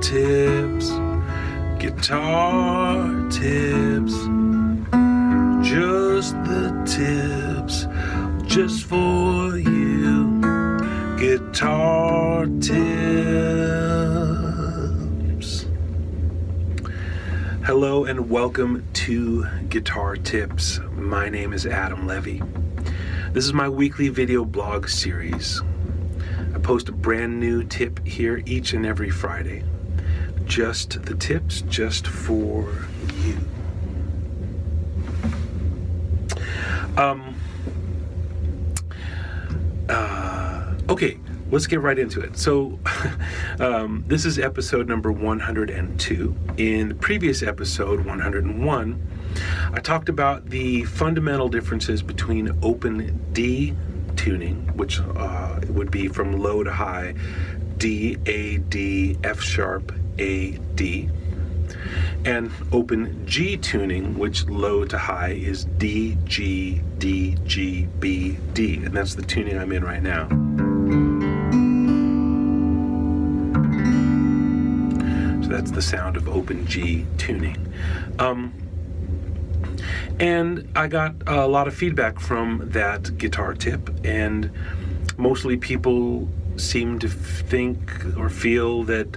tips, guitar tips, just the tips, just for you, guitar tips. Hello and welcome to Guitar Tips. My name is Adam Levy. This is my weekly video blog series. I post a brand new tip here each and every Friday. Just the tips, just for you. Okay, let's get right into it. So, this is episode number 102. In the previous episode, 101, I talked about the fundamental differences between open D tuning, which would be from low to high, D, A, D, F sharp, A, D, and open G tuning, which low to high is D, G, D, G, B, D, and that's the tuning I'm in right now. So that's the sound of open G tuning. And I got a lot of feedback from that guitar tip, and mostly people seem to think or feel that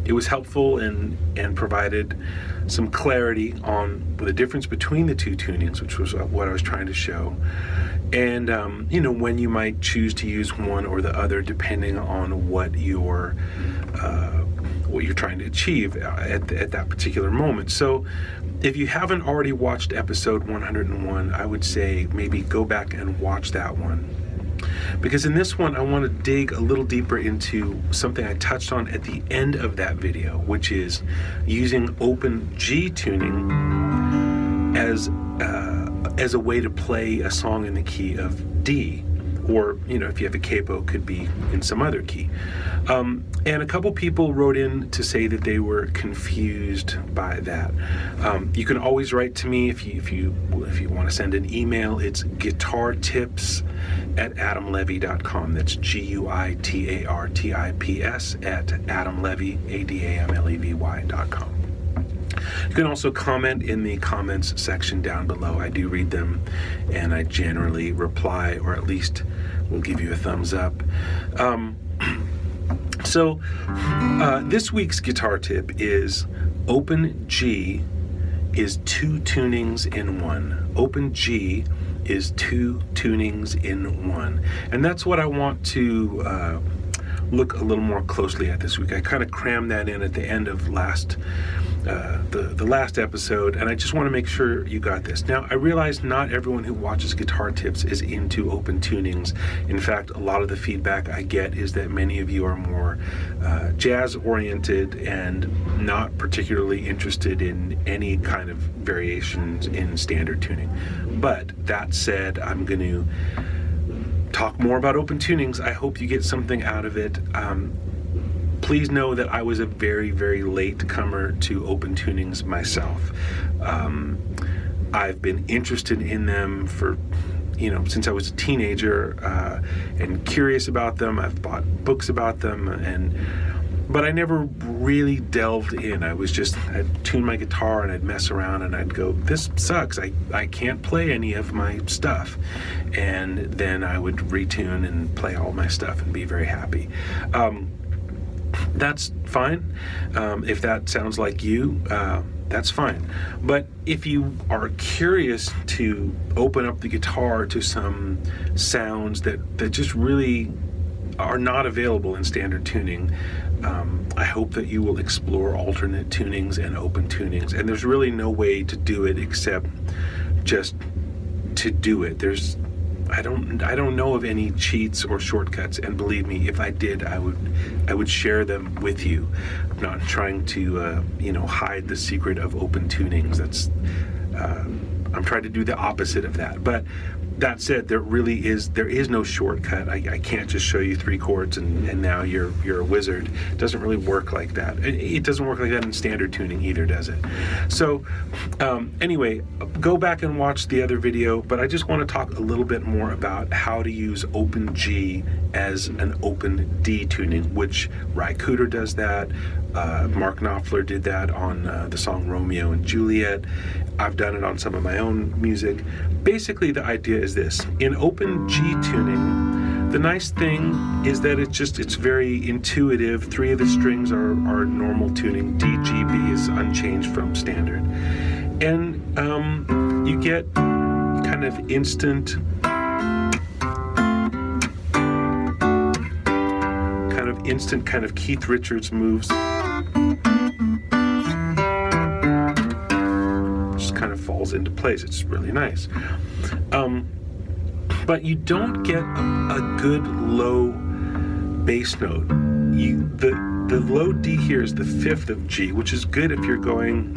it was helpful and provided some clarity on the difference between the two tunings, which was what I was trying to show, and you know, when you might choose to use one or the other depending on what you're trying to achieve at that particular moment. So if you haven't already watched episode 101, I would say maybe go back and watch that one. Because in this one, I want to dig a little deeper into something I touched on at the end of that video, which is using open G tuning as a way to play a song in the key of D. Or, you know, if you have a capo, could be in some other key. And a couple people wrote in to say that they were confused by that. You can always write to me if you want to send an email. It's guitartips@adamlevy.com. That's guitartips@adamlevy.com. You can also comment in the comments section down below. I do read them, and I generally reply, or at least will give you a thumbs up. So this week's guitar tip is open G is two tunings in one. Open G is two tunings in one. And that's what I want to look a little more closely at this week. I kind of crammed that in at the end of the last episode, and I just want to make sure you got this. Now, I realize not everyone who watches Guitar Tips is into open tunings. In fact, a lot of the feedback I get is that many of you are more jazz-oriented and not particularly interested in any kind of variations in standard tuning. But that said, I'm going to talk more about open tunings. I hope you get something out of it. Please know that I was a very, very late comer to open tunings myself. I've been interested in them for, you know, since I was a teenager, and curious about them. I've bought books about them, but I never really delved in. I'd tune my guitar and I'd mess around and I'd go, this sucks. I can't play any of my stuff. And then I would retune and play all my stuff and be very happy. That's fine. If that sounds like you, that's fine. But if you are curious to open up the guitar to some sounds that just really are not available in standard tuning, I hope that you will explore alternate tunings and open tunings. And there's really no way to do it except just to do it. I don't know of any cheats or shortcuts, and believe me, if I did, I would share them with you. I'm not trying to you know, hide the secret of open tunings. I'm trying to do the opposite of that. But that said, there is no shortcut. I can't just show you 3 chords and now you're a wizard. It doesn't really work like that. It doesn't work like that in standard tuning either, does it? So anyway, go back and watch the other video, but I just want to talk a little bit more about how to use open G as an open D tuning, which Ry Cooder does that, Mark Knopfler did that on the song Romeo and Juliet. I've done it on some of my own music. Basically, the idea is this. In open G tuning, the nice thing is that it's very intuitive. 3 of the strings are normal tuning. D, G, B is unchanged from standard. And you get kind of instant kind of Keith Richards moves. Just kind of falls into place. It's really nice. But you don't get a good low bass note. The low D here is the 5th of G, which is good if you're going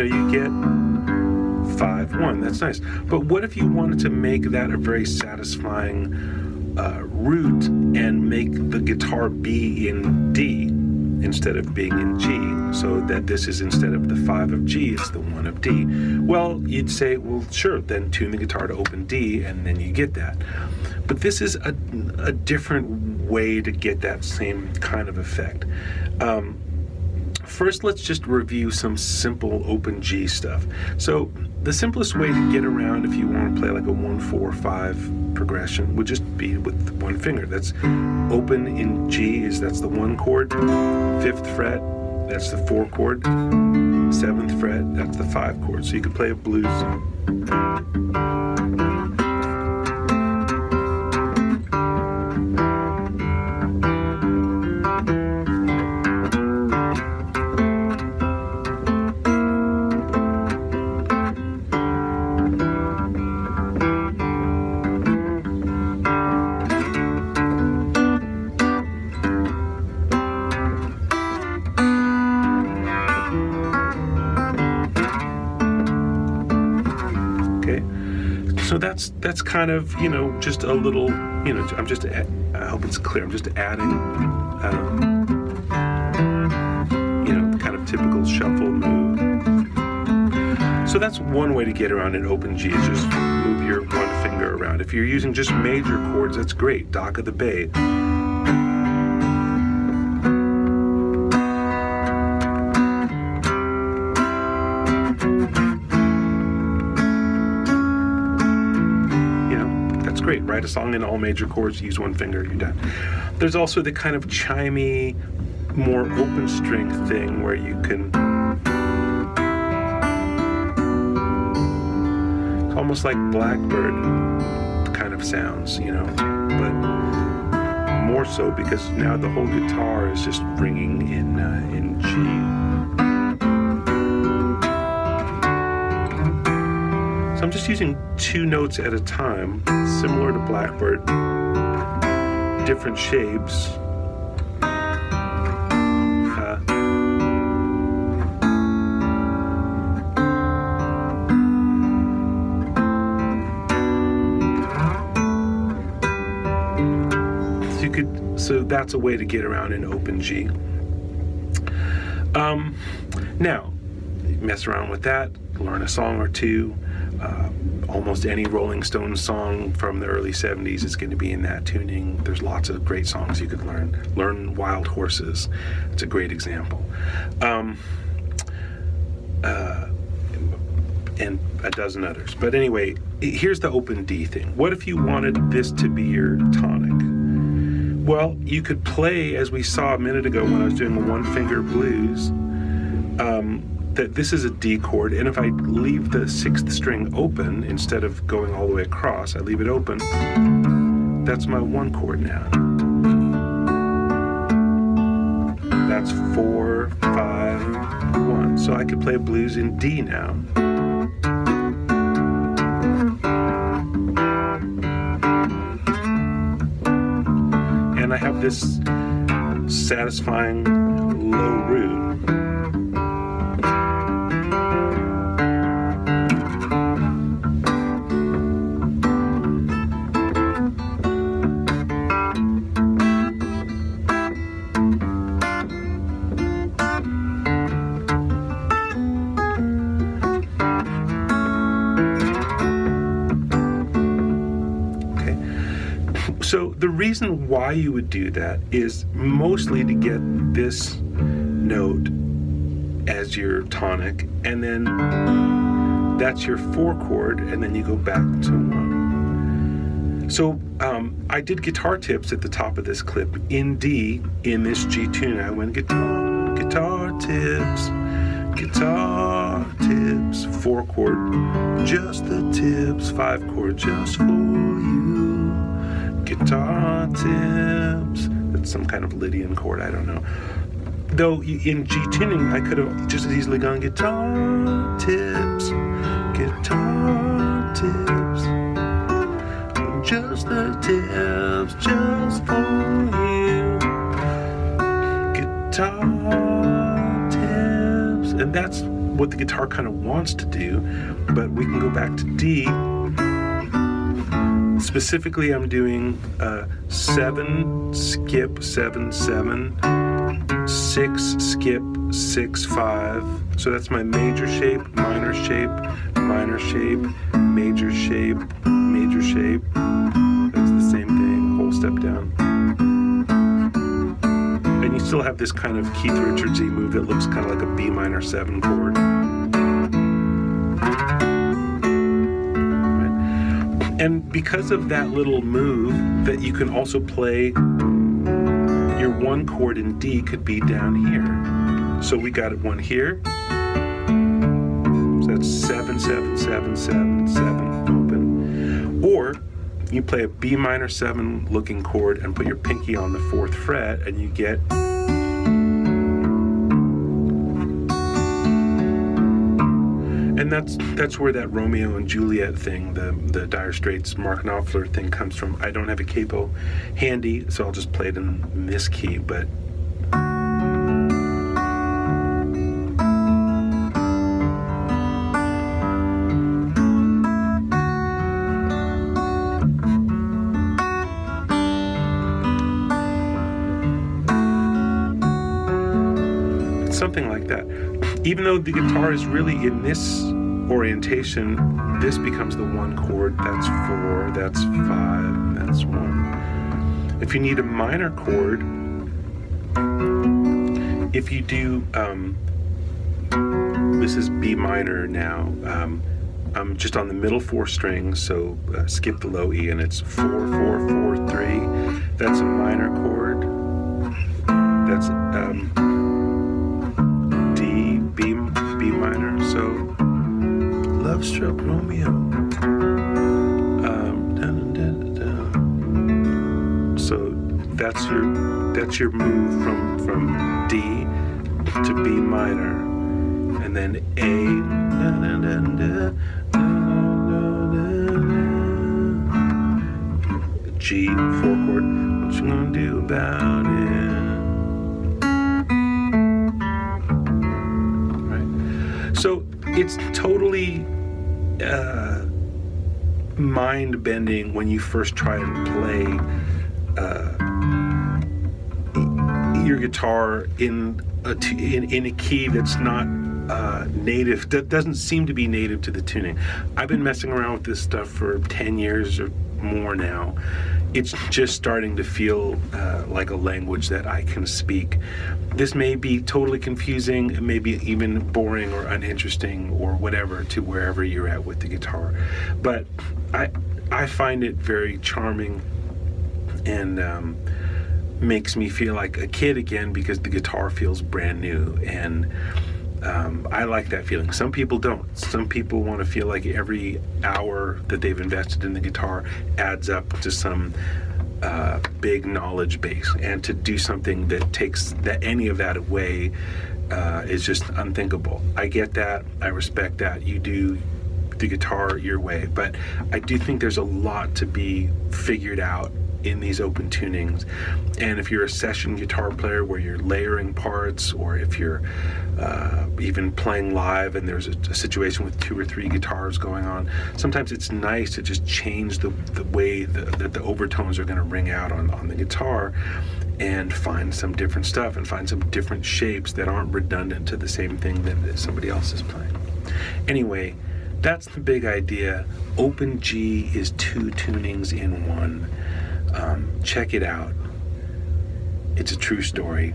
you get 5-1. That's nice. But what if you wanted to make that a very satisfying root and make the guitar be in D instead of being in G, so that this is, instead of the 5 of G, it's the 1 of D? Well, you'd say, well, sure, then tune the guitar to open D, and then you get that. But this is a different way to get that same kind of effect. First, let's just review some simple open G stuff. So the simplest way to get around if you want to play like a 1-4-5 progression would just be with one finger. That's open in G, that's the 1 chord, 5th fret, that's the 4 chord, 7th fret, that's the 5 chord. So you could play a blues. So that's kind of, just a little, I'm just, I hope it's clear, I'm just adding, kind of typical shuffle move. So that's one way to get around an open G, is just move your one finger around. If you're using just major chords, that's great. Dock of the Bay. Great. Write a song in all major chords, use one finger, you're done. There's also the kind of chimey, more open string thing where you can, it's almost like Blackbird kind of sounds, but more so because now the whole guitar is just ringing in G. So I'm just using 2 notes at a time, similar to Blackbird, different shapes. So that's a way to get around in open G. Now, mess around with that, learn a song or two. Almost any Rolling Stones song from the early 70s is going to be in that tuning. There's lots of great songs you could learn. Learn Wild Horses. It's a great example. And a dozen others. But anyway, here's the open D thing. What if you wanted this to be your tonic? Well, you could play, as we saw a minute ago when I was doing a 1-finger blues, that this is a D chord, and if I leave the 6th string open instead of going all the way across, I leave it open, that's my 1 chord now. That's 4, 5, 1. So I could play a blues in D now. And I have this satisfying low root. So the reason why you would do that is mostly to get this note as your tonic, and then that's your 4 chord, and then you go back to 1. So I did guitar tips at the top of this clip in D in this G tune. I went guitar tips, 4 chord, just the tips, 5 chord, just for you, guitar tips. That's some kind of Lydian chord, I don't know. Though in G tuning, I could have just as easily gone guitar tips, just the tips, just for you, guitar tips. And that's what the guitar kind of wants to do, but we can go back to D. Specifically, I'm doing 7, skip, 7, 7, 6, skip, 6, 5. So that's my major shape, minor shape, minor shape, major shape, major shape. That's the same thing, whole step down. And you still have this kind of Keith Richards-y move that looks kind of like a B minor 7 chord. And because of that little move, that you can also play, your 1 chord in D could be down here. So we got 1 here. So that's 7, 7, 7, 7, 7, open. Or you play a B minor 7 looking chord and put your pinky on the 4th fret, and you get and that's where that Romeo and Juliet thing, the Dire Straits Mark Knopfler thing comes from. I don't have a capo handy, so I'll just play it in this key, but something like that. Even though the guitar is really in this orientation, this becomes the 1 chord, that's 4, that's 5, that's 1. If you need a minor chord, if you do, this is B minor now, I'm just on the middle 4 strings, so skip the low E, and it's 4, 4, 4, 3, that's a minor chord, that's B minor, so Love Stroke Romeo. So that's your move from D to B minor, and then A, G, 4 chord. What you gonna do about it? So it's totally mind-bending when you first try and play your guitar in a key that's not native, that doesn't seem to be native to the tuning. I've been messing around with this stuff for 10 years or more now. It's just starting to feel like a language that I can speak. This may be totally confusing, it may be even boring or uninteresting or whatever to wherever you're at with the guitar, but I find it very charming and makes me feel like a kid again, because the guitar feels brand new, and I like that feeling. Some people don't. Some people want to feel like every hour that they've invested in the guitar adds up to some big knowledge base, and to do something that takes any of that away is just unthinkable. I get that. I respect that. You do the guitar your way, but I do think there's a lot to be figured out in these open tunings. And if you're a session guitar player where you're layering parts, or if you're even playing live and there's a situation with 2 or 3 guitars going on, sometimes it's nice to just change the way that the overtones are going to ring out on the guitar, and find some different stuff and find some different shapes that aren't redundant to the same thing that somebody else is playing. Anyway, that's the big idea. Open G is 2 tunings in 1. Check it out. It's a true story.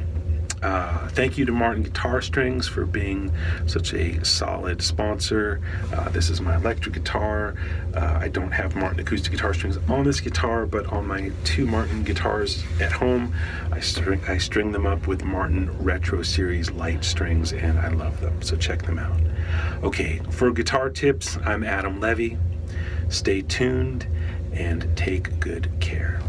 Thank you to Martin Guitar Strings for being such a solid sponsor. This is my electric guitar. I don't have Martin acoustic guitar strings on this guitar, but on my 2 Martin guitars at home, I string them up with Martin Retro Series light strings, and I love them, so check them out. Okay, for guitar tips, I'm Adam Levy. Stay tuned and take good care.